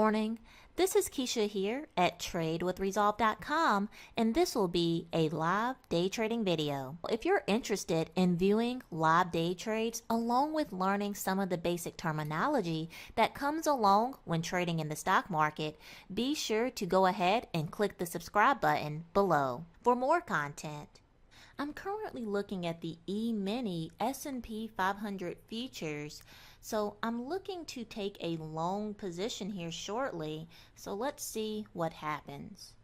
morning. This is Keisha here at TradeWithResolve.com, and this will be a live day trading video. If you're interested in viewing live day trades along with learning some of the basic terminology that comes along when trading in the stock market, be sure to go ahead and click the subscribe button below for more content. I'm currently looking at the Emini S&P 500 futures, so I'm looking to take a long position here shortly, so let's see what happens.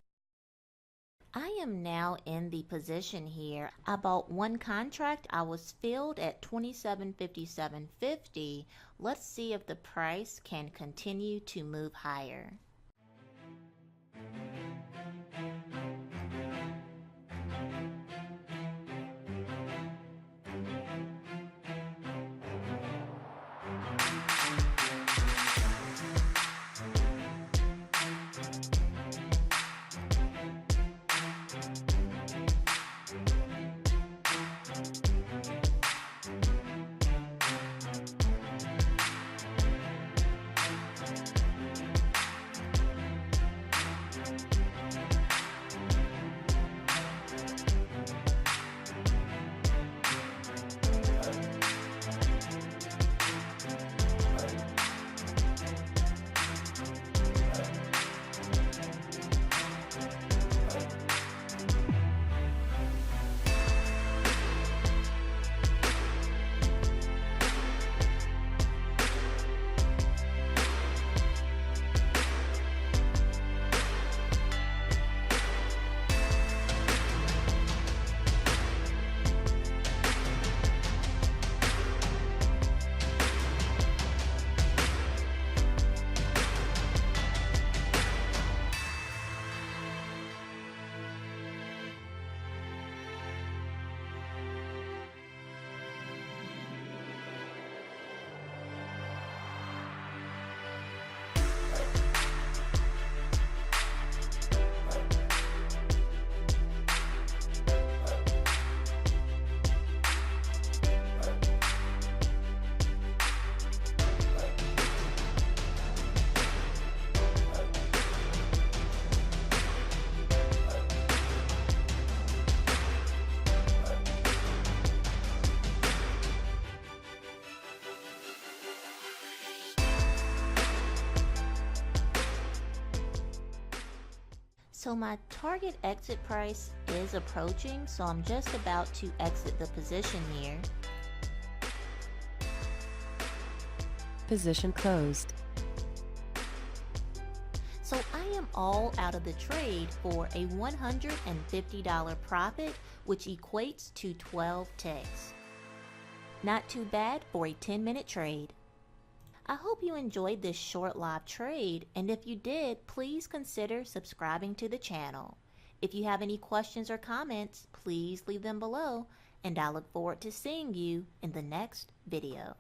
I am now in the position here. I bought one contract. I was filled at 27.57.50. Let's see if the price can continue to move higher. So my target exit price is approaching, so I'm just about to exit the position here. Position closed. So I am all out of the trade for a $150 profit, which equates to 12 ticks. Not too bad for a 10-minute trade. I hope you enjoyed this short live trade, and if you did, please consider subscribing to the channel. If you have any questions or comments, please leave them below, and I look forward to seeing you in the next video.